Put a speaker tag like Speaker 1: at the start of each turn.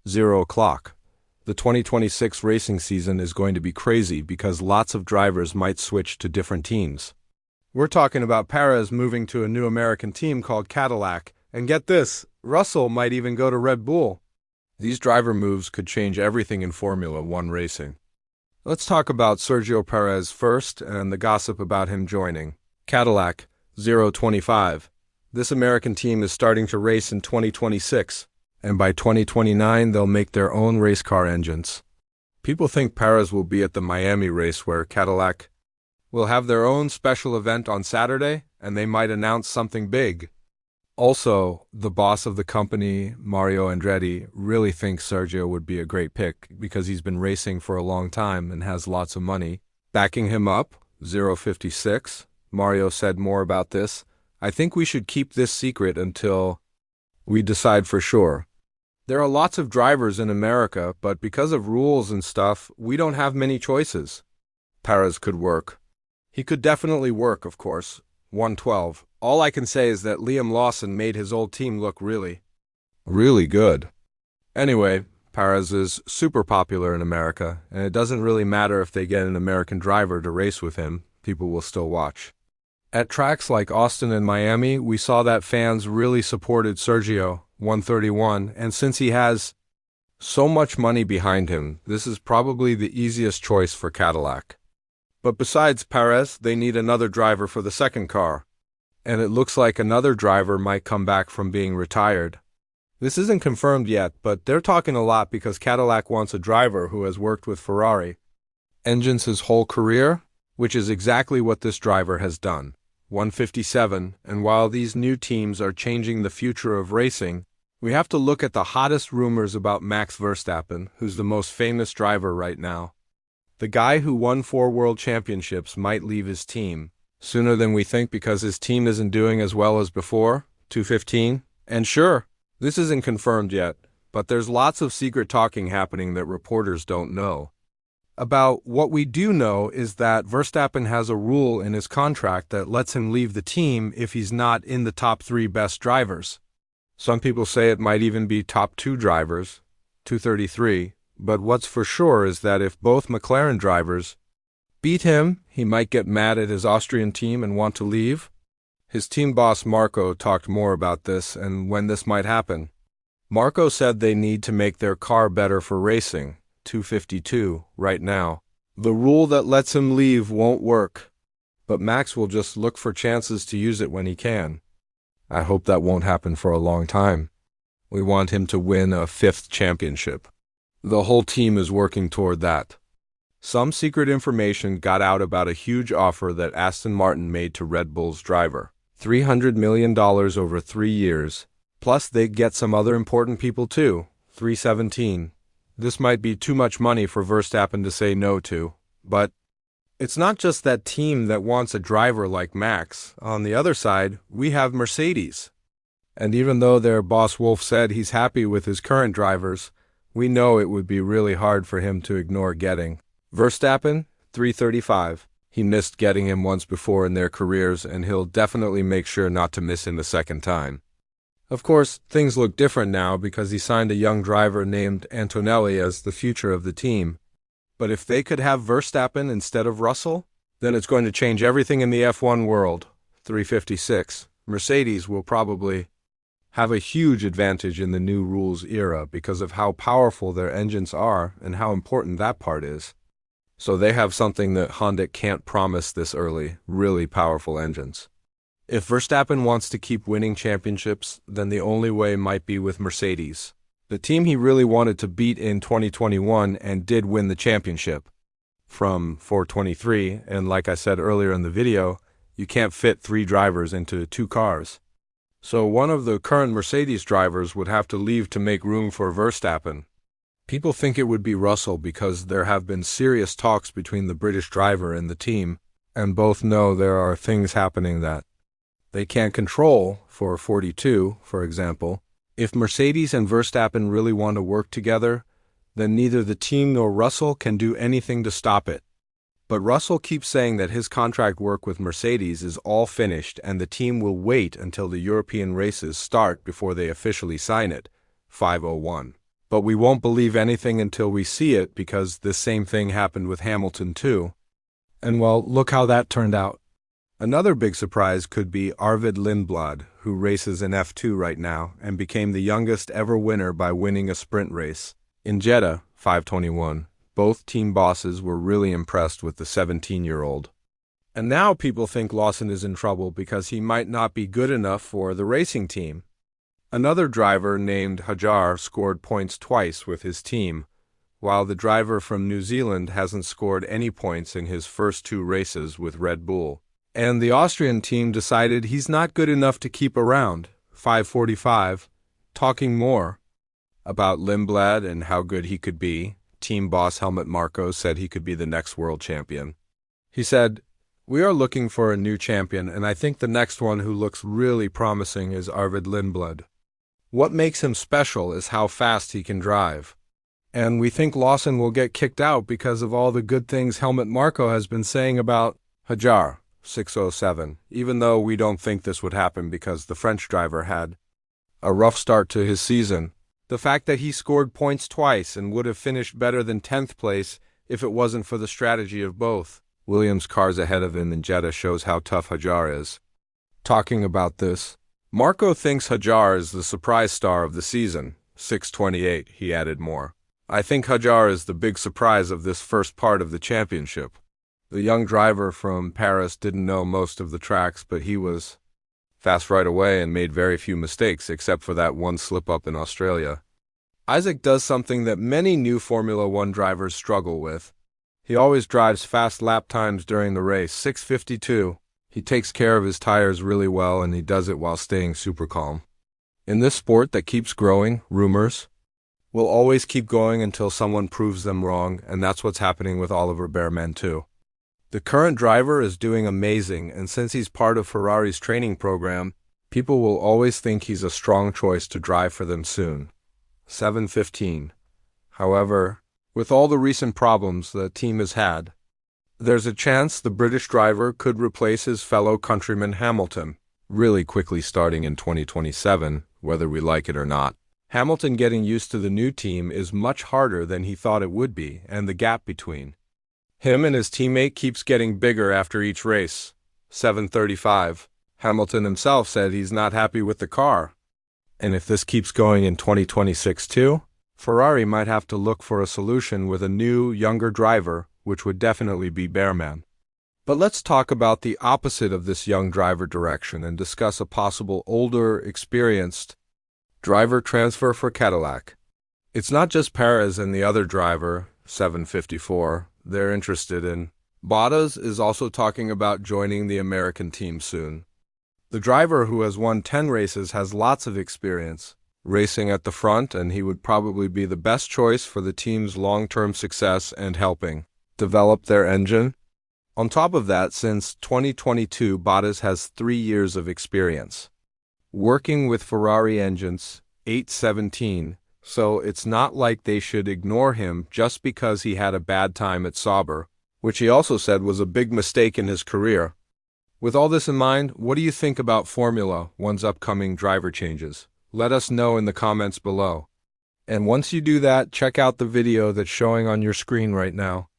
Speaker 1: 0 o'clock. The 2026 racing season is going to be crazy because lots of drivers might switch to different teams. We're talking about Perez moving to a new American team called Cadillac, and get this, Russell might even go to Red Bull. These driver moves could change everything in Formula One racing. Let's talk about Sergio Perez first and the gossip about him joining Cadillac 025. This American team is starting to race in 2026, and by 2029 they'll make their own race car engines. People think Perez will be at the Miami race where Cadillac will have their own special event on Saturday, and they might announce something big. Also, the boss of the company, Mario Andretti, really thinks Sergio would be a great pick because he's been racing for a long time and has lots of money. Backing him up, 056, Mario said more about this. I think we should keep this secret until we decide for sure. There are lots of drivers in America, but because of rules and stuff, we don't have many choices. Perez could work. He could definitely work, of course. 112. All I can say is that Liam Lawson made his old team look really good. Anyway, Perez is super popular in America, and it doesn't really matter if they get an American driver to race with him, people will still watch. At tracks like Austin and Miami, we saw that fans really supported Sergio, 131, and since he has so much money behind him, this is probably the easiest choice for Cadillac. But besides Perez, they need another driver for the second car. And it looks like another driver might come back from being retired. This isn't confirmed yet, but they're talking a lot because Cadillac wants a driver who has worked with Ferrari engines his whole career, which is exactly what this driver has done. 157, and while these new teams are changing the future of racing, we have to look at the hottest rumors about Max Verstappen, who's the most famous driver right now. The guy who won 4 world championships might leave his team sooner than we think because his team isn't doing as well as before, 215. And sure, this isn't confirmed yet, but there's lots of secret talking happening that reporters don't know. About what we do know is that Verstappen has a rule in his contract that lets him leave the team if he's not in the top 3 best drivers. Some people say it might even be top 2 drivers, 233. But what's for sure is that if both McLaren drivers beat him, he might get mad at his Austrian team and want to leave. His team boss Marco talked more about this and when this might happen. Marco said they need to make their car better for racing, 252, right now. The rule that lets him leave won't work, but Max will just look for chances to use it when he can. I hope that won't happen for a long time. We want him to win a 5th championship. The whole team is working toward that. Some secret information got out about a huge offer that Aston Martin made to Red Bull's driver. $300 million over 3 years. Plus they get some other important people too. 317. This might be too much money for Verstappen to say no to. But it's not just that team that wants a driver like Max. On the other side, we have Mercedes. And even though their boss Wolff said he's happy with his current drivers, we know it would be really hard for him to ignore getting Verstappen, 335. He missed getting him once before in their careers, and he'll definitely make sure not to miss him a second time. Of course, things look different now because he signed a young driver named Antonelli as the future of the team. But if they could have Verstappen instead of Russell, then it's going to change everything in the F1 world. 356. Mercedes will probably have a huge advantage in the new rules era because of how powerful their engines are and how important that part is. So they have something that Honda can't promise this early, really powerful engines. If Verstappen wants to keep winning championships, then the only way might be with Mercedes, the team he really wanted to beat in 2021 and did win the championship. From 423, and like I said earlier in the video, you can't fit 3 drivers into 2 cars. So one of the current Mercedes drivers would have to leave to make room for Verstappen. People think it would be Russell because there have been serious talks between the British driver and the team, and both know there are things happening that they can't control. For 42, for example, if Mercedes and Verstappen really want to work together, then neither the team nor Russell can do anything to stop it. But Russell keeps saying that his contract work with Mercedes is all finished and the team will wait until the European races start before they officially sign it. 501. But we won't believe anything until we see it, because the same thing happened with Hamilton too. And well, look how that turned out. Another big surprise could be Arvid Lindblad, who races in F2 right now and became the youngest ever winner by winning a sprint race. In Jeddah, 521, both team bosses were really impressed with the 17-year-old. And now people think Lawson is in trouble because he might not be good enough for the racing team. Another driver named Hajar scored points twice with his team, while the driver from New Zealand hasn't scored any points in his first 2 races with Red Bull. And the Austrian team decided he's not good enough to keep around. 545, talking more about Lindblad and how good he could be. Team boss Helmut Marko said he could be the next world champion. He said, "We are looking for a new champion, and I think the next one who looks really promising is Arvid Lindblad. What makes him special is how fast he can drive. And we think Lawson will get kicked out because of all the good things Helmut Marko has been saying about Hajar." 607, even though we don't think this would happen because the French driver had a rough start to his season. The fact that he scored points twice and would have finished better than 10th place if it wasn't for the strategy of both Williams cars ahead of him in Jeddah shows how tough Hajar is. Talking about this, Marko thinks Hajar is the surprise star of the season. 628, he added more. "I think Hajar is the big surprise of this first part of the championship. The young driver from Paris didn't know most of the tracks, but he was fast right away and made very few mistakes, except for that one slip-up in Australia." Isaac does something that many new Formula One drivers struggle with. He always drives fast lap times during the race. 652. He takes care of his tires really well, and he does it while staying super calm. In this sport that keeps growing, rumors will always keep going until someone proves them wrong, and that's what's happening with Oliver Bearman too. The current driver is doing amazing, and since he's part of Ferrari's training program, people will always think he's a strong choice to drive for them soon. 715. However, with all the recent problems the team has had, there's a chance the British driver could replace his fellow countryman Hamilton, really quickly starting in 2027, whether we like it or not. Hamilton getting used to the new team is much harder than he thought it would be, and the gap between him and his teammate keeps getting bigger after each race. 735. Hamilton himself said he's not happy with the car. And if this keeps going in 2026 too, Ferrari might have to look for a solution with a new, younger driver, which would definitely be Bearman. But let's talk about the opposite of this young driver direction and discuss a possible older, experienced driver transfer for Cadillac. It's not just Perez and the other driver, 754, they're interested in. Bottas is also talking about joining the American team soon. The driver who has won 10 races has lots of experience racing at the front, and he would probably be the best choice for the team's long-term success and helping develop their engine. On top of that, since 2022, Bottas has 3 years of experience working with Ferrari engines. 817. So it's not like they should ignore him just because he had a bad time at Sauber, which he also said was a big mistake in his career. With all this in mind, what do you think about Formula One's upcoming driver changes? Let us know in the comments below. And once you do that, check out the video that's showing on your screen right now.